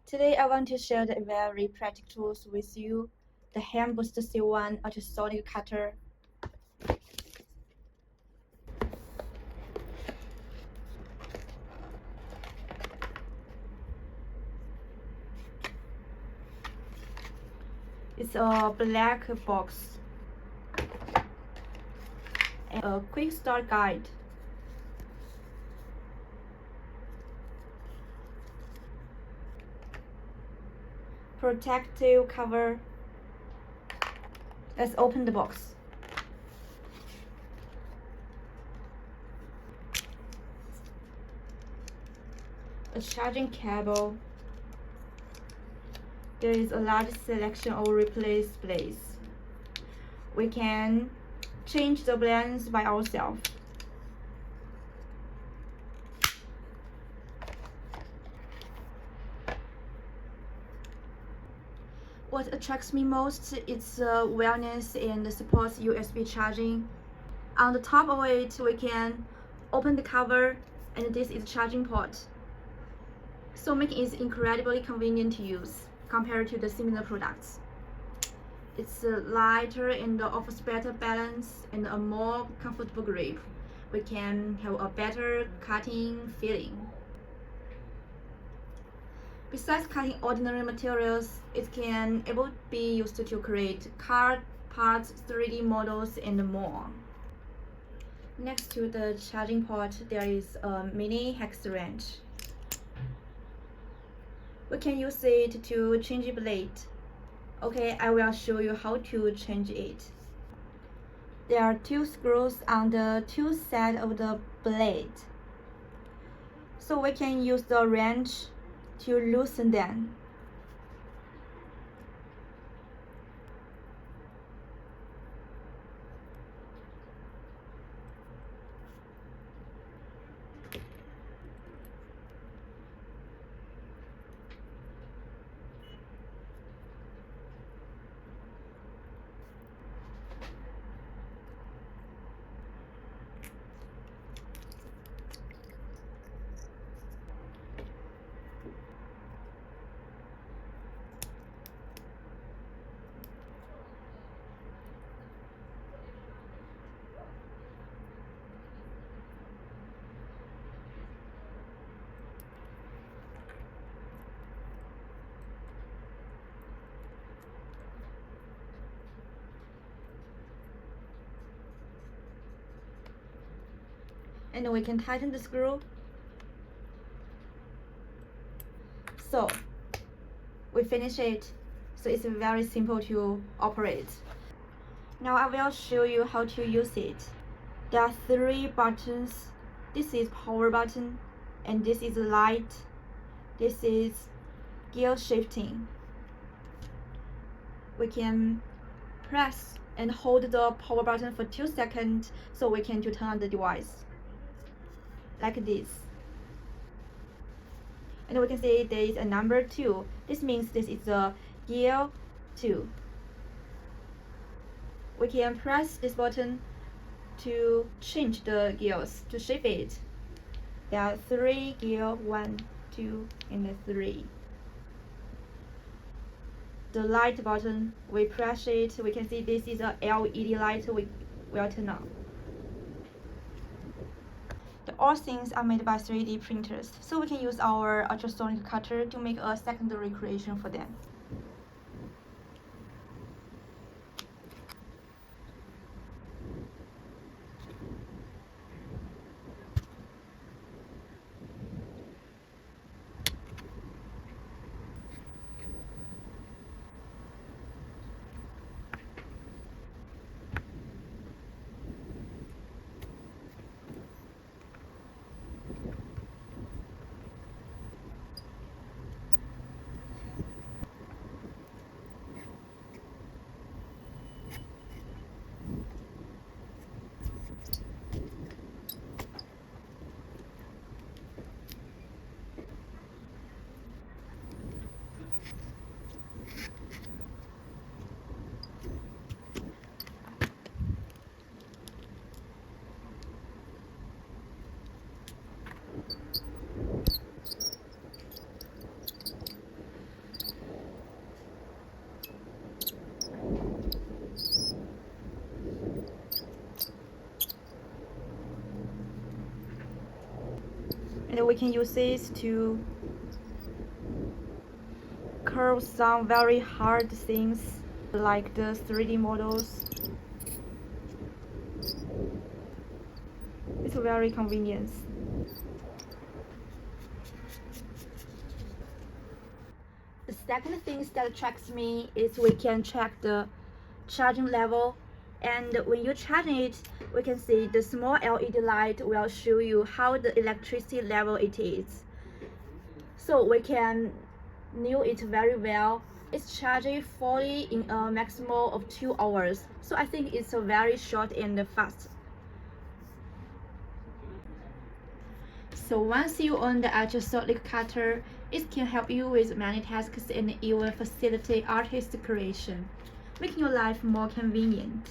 Today I want to share the very practical tools with you, the Hanboost C1 Ultrasonic cutter. It's a black box and a quick start guide. Protective cover. Let's open the box. A charging cable. There is a large selection of replace blades. We can change the blends by ourselves. What attracts me most is wellness and supports USB charging. On the top of it, we can open the cover, and this is the charging port. So making it incredibly convenient to use compared to the similar products. It's lighter and offers better balance and a more comfortable grip. We can have a better cutting feeling. Besides cutting ordinary materials, it can be used to create car parts, 3D models, and more. Next to the charging port, there is a mini hex wrench. We can use it to change blade. Okay, I will show you how to change it. There are two screws on the two sides of the blade. So we can use the wrench to loosen them. And we can tighten the screw. So we finish it. So it's very simple to operate. Now I will show you how to use it. There are three buttons. This is power button, and this is light. This is gear shifting. We can press and hold the power button for 2 seconds so we can turn on the device. Like this. And we can see there is a number 2. This means this is a gear 2. We can press this button to change the gears, to shift it. There are 3 gears, 1, 2, and 3. The light button, we press it, we can see this is a LED light we will turn on. All things are made by 3D printers, so we can use our ultrasonic cutter to make a secondary creation for them. we can use this to curve some very hard things like the 3D models. It's very convenient. The second thing that attracts me is we can check the charging level, and when you charge it, we can see the small LED light will show you how the electricity level it is. So we can know it very well. It's charging fully in a maximum of 2 hours. So I think it's a very short and fast. So once you own the ultrasonic cutter, it can help you with many tasks and even facilitate artist creation, making your life more convenient.